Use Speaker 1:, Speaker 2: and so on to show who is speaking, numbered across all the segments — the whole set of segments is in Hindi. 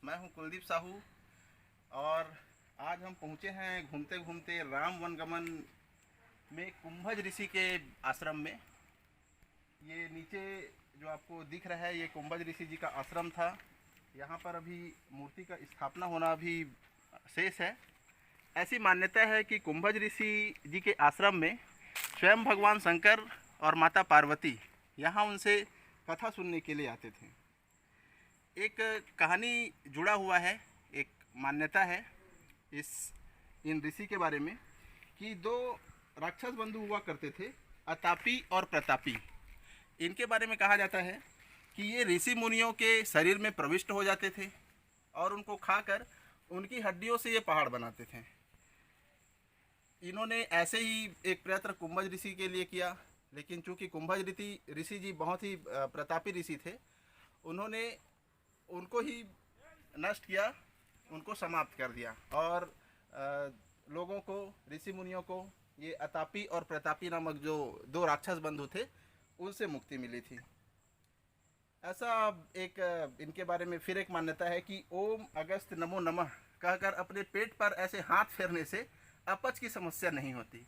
Speaker 1: मैं हूं कुलदीप साहू और आज हम पहुंचे हैं घूमते घूमते राम वनगमन में कुंभज ऋषि के आश्रम में। ये नीचे जो आपको दिख रहा है ये कुंभज ऋषि जी का आश्रम था। यहाँ पर अभी मूर्ति का स्थापना होना अभी शेष है। ऐसी मान्यता है कि कुंभज ऋषि जी के आश्रम में स्वयं भगवान शंकर और माता पार्वती यहाँ उनसे कथा सुनने के लिए आते थे। एक कहानी जुड़ा हुआ है, एक मान्यता है इन ऋषि के बारे में कि दो राक्षस बंधु हुआ करते थे, अतापी और प्रतापी। इनके बारे में कहा जाता है कि ये ऋषि मुनियों के शरीर में प्रविष्ट हो जाते थे और उनको खाकर उनकी हड्डियों से ये पहाड़ बनाते थे। इन्होंने ऐसे ही एक प्रयत्न कुंभज ऋषि के लिए किया, लेकिन चूंकि कुंभज ऋषि जी बहुत ही प्रतापी ऋषि थे, उन्होंने उनको ही नष्ट किया, उनको समाप्त कर दिया और लोगों को, ऋषि मुनियों को ये अतापी और प्रतापी नामक जो दो राक्षस बंधु थे उनसे मुक्ति मिली थी। ऐसा एक इनके बारे में फिर एक मान्यता है कि ओम अगस्त नमो नमः कहकर अपने पेट पर ऐसे हाथ फेरने से अपच की समस्या नहीं होती।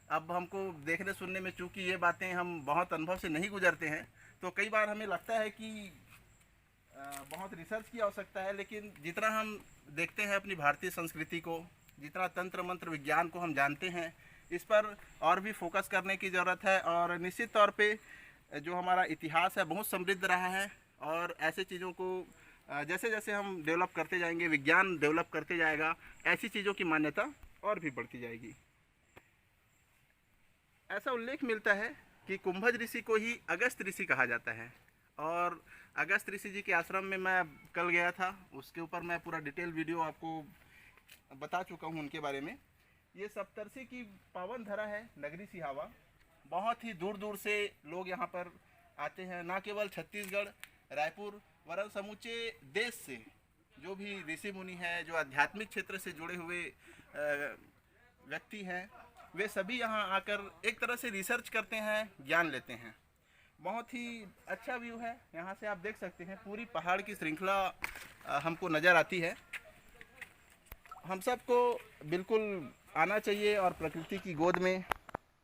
Speaker 1: अब हमको देखने सुनने में चूँकि ये बातें हम बहुत अनुभव से नहीं गुजरते हैं, तो कई बार हमें लगता है कि बहुत रिसर्च की आवश्यकता है, लेकिन जितना हम देखते हैं अपनी भारतीय संस्कृति को, जितना तंत्र मंत्र विज्ञान को हम जानते हैं, इस पर और भी फोकस करने की ज़रूरत है। और निश्चित तौर पे जो हमारा इतिहास है बहुत समृद्ध रहा है और ऐसे चीज़ों को जैसे जैसे हम डेवलप करते जाएंगे, विज्ञान डेवलप करते जाएगा, ऐसी चीज़ों की मान्यता और भी बढ़ती जाएगी। ऐसा उल्लेख मिलता है कि कुंभज ऋषि को ही अगस्त ऋषि कहा जाता है और अगस्त ऋषि जी के आश्रम में मैं कल गया था, उसके ऊपर मैं पूरा डिटेल वीडियो आपको बता चुका हूँ उनके बारे में। ये सप्तर्षि की पावन धरा है नगरी सिहावा। बहुत ही दूर दूर से लोग यहाँ पर आते हैं, ना केवल छत्तीसगढ़, रायपुर वरन समूचे देश से जो भी ऋषि मुनि हैं, जो आध्यात्मिक क्षेत्र से जुड़े हुए व्यक्ति हैं, वे सभी यहाँ आकर एक तरह से रिसर्च करते हैं, ज्ञान लेते हैं। बहुत ही अच्छा व्यू है, यहाँ से आप देख सकते हैं पूरी पहाड़ की श्रृंखला हमको नज़र आती है। हम सबको बिल्कुल आना चाहिए और प्रकृति की गोद में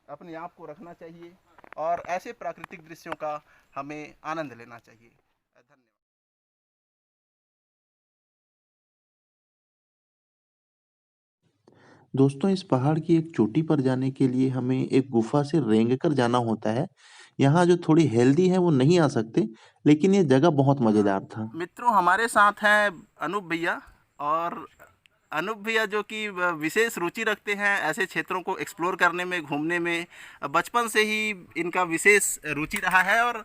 Speaker 1: अपने आप को रखना चाहिए और ऐसे प्राकृतिक दृश्यों का हमें आनंद लेना चाहिए। धन्यवाद।
Speaker 2: दोस्तों, इस पहाड़ की एक चोटी पर जाने के लिए हमें एक गुफा से रेंग कर जाना होता है। यहाँ जो थोड़ी हेल्दी है वो नहीं आ सकते, लेकिन ये जगह बहुत मज़ेदार था।
Speaker 1: मित्रों, हमारे साथ हैं अनूप भैया और अनूप भैया जो कि विशेष रुचि रखते हैं ऐसे क्षेत्रों को एक्सप्लोर करने में, घूमने में। बचपन से ही इनका विशेष रुचि रहा है और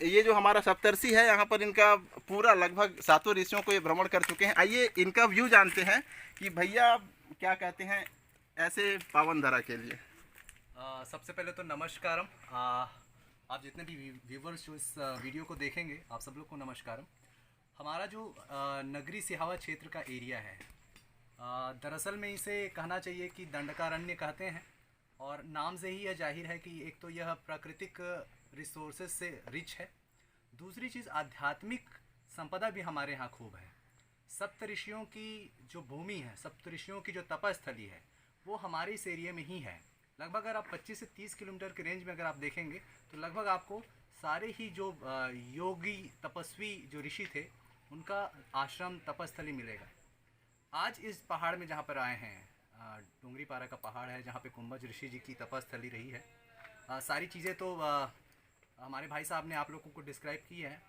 Speaker 1: ये जो हमारा सप्तर्षि है यहाँ पर इनका पूरा लगभग 7 ऋषियों को ये भ्रमण कर चुके हैं। आइए इनका व्यू जानते हैं कि भैया क्या कहते हैं ऐसे पावन धरा के लिए।
Speaker 3: सबसे पहले तो नमस्कारम। आप जितने भी व्यूवर्स जो इस वीडियो को देखेंगे, आप सब लोग को नमस्कारम। हमारा जो नगरी सिहावा क्षेत्र का एरिया है, दरअसल में इसे कहना चाहिए कि दंडकारण्य कहते हैं और नाम से ही यह जाहिर है कि एक तो यह प्राकृतिक रिसोर्सेज से रिच है, दूसरी चीज़ आध्यात्मिक संपदा भी हमारे यहाँ खूब है। सप्तऋषियों की जो भूमि है, सप्तऋषियों की जो तपस्थली है, वो हमारे इस एरिया में ही है। लगभग अगर आप 25 से 30 किलोमीटर के रेंज में अगर आप देखेंगे तो लगभग आपको सारे ही जो योगी तपस्वी जो ऋषि थे उनका आश्रम तपस्थली मिलेगा। आज इस पहाड़ में जहाँ पर आए हैं, डोंगरी पारा का पहाड़ है जहाँ पे कुंभज ऋषि जी की तपस्थली रही है। सारी चीज़ें तो हमारे भाई साहब ने आप लोगों को डिस्क्राइब की है।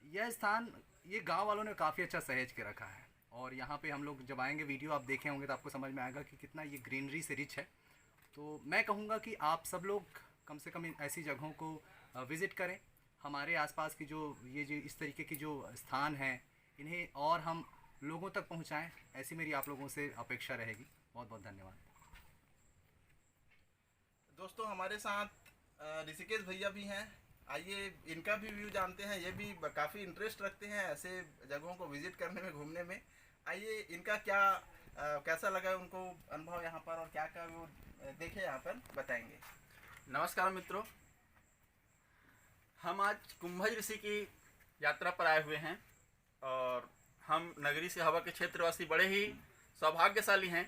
Speaker 3: यह स्थान ये गांव वालों ने काफ़ी अच्छा सहेज के रखा है और यहाँ पे हम लोग जब आएंगे, वीडियो आप देखे होंगे तो आपको समझ में आएगा कि कितना ये ग्रीनरी से रिच है। तो मैं कहूँगा कि आप सब लोग कम से कम ऐसी जगहों को विज़िट करें। हमारे आसपास की जो इस तरीके की जो स्थान हैं, इन्हें और हम लोगों तक पहुँचाएँ, ऐसी मेरी आप लोगों से अपेक्षा रहेगी। बहुत बहुत धन्यवाद।
Speaker 1: दोस्तों, हमारे साथ ऋषिकेश भैया भी हैं। आइए इनका भी व्यू जानते हैं। ये भी काफ़ी इंटरेस्ट रखते हैं ऐसे जगहों को विजिट करने में, घूमने में। आइए इनका क्या कैसा लगा उनको अनुभव यहाँ पर और क्या क्या वो देखे यहाँ पर बताएंगे।
Speaker 4: नमस्कार मित्रों, हम आज कुंभज ऋषि की यात्रा पर आए हुए हैं और
Speaker 1: हम नगरी से हवा के क्षेत्रवासी बड़े ही सौभाग्यशाली हैं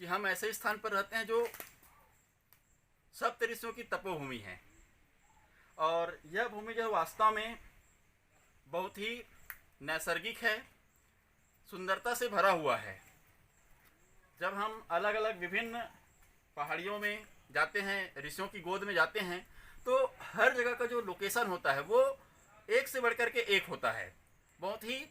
Speaker 1: कि हम ऐसे स्थान पर रहते हैं जो सप्त ऋषियों की तपोभूमि है। और यह भूमि जो वास्तव में बहुत ही नैसर्गिक है, सुंदरता से भरा हुआ है। जब हम अलग अलग विभिन्न पहाड़ियों में जाते हैं, ऋषियों की गोद में जाते हैं, तो हर जगह का जो लोकेशन होता है वो एक से बढ़कर के एक होता है। बहुत ही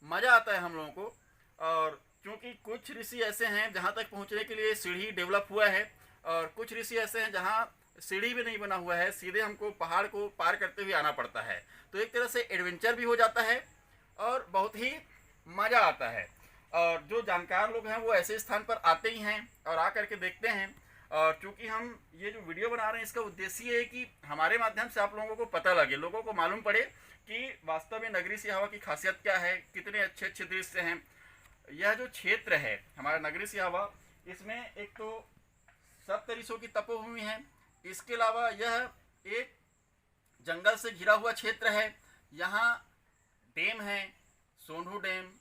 Speaker 1: मज़ा आता है हम लोगों को। और क्योंकि कुछ ऋषि ऐसे हैं जहाँ तक पहुँचने के लिए सीढ़ी डेवलप हुआ है, और कुछ ऋषि ऐसे हैं जहाँ सीढ़ी भी नहीं बना हुआ है, सीधे हमको पहाड़ को पार करते हुए आना पड़ता है। तो एक तरह से एडवेंचर भी हो जाता है और बहुत ही मज़ा आता है। और जो जानकार लोग हैं वो ऐसे स्थान पर आते ही हैं और आ करके देखते हैं। और चूँकि हम ये जो वीडियो बना रहे हैं इसका उद्देश्य ये है कि हमारे माध्यम से आप लोगों को पता लगे, लोगों को मालूम पड़े कि वास्तव में नगरी सी हवा की खासियत क्या है, कितने अच्छे अच्छे दृश्य हैं। यह जो क्षेत्र है हमारा नगरी सी हवा, इसमें एक तो सप्त ऋषियों की तपोभूमि है, इसके अलावा यह एक जंगल से घिरा हुआ क्षेत्र है। यहाँ डैम है, सोंढू डैम,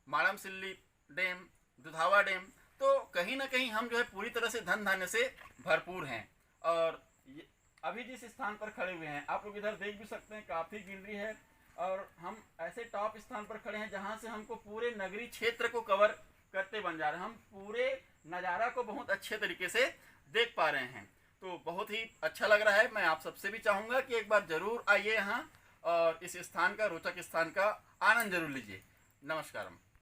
Speaker 1: माड़मसिल्ली डैम, दुधावा डैम। तो कहीं ना कहीं हम जो है पूरी तरह से धन धान्य से भरपूर हैं। और अभी जिस स्थान पर खड़े हुए हैं आप लोग इधर देख भी सकते हैं, काफ़ी ग्रीनरी है। और हम ऐसे टॉप स्थान पर खड़े हैं जहाँ से हमको पूरे नगरी क्षेत्र को कवर करते बन जा रहे हैं। हम पूरे नज़ारा को बहुत अच्छे तरीके से देख पा रहे हैं। तो बहुत ही अच्छा लग रहा है। मैं आप सबसे भी चाहूँगा कि एक बार ज़रूर आइए यहाँ और इस स्थान का, रोचक स्थान का आनंद जरूर लीजिए। नमस्कारम।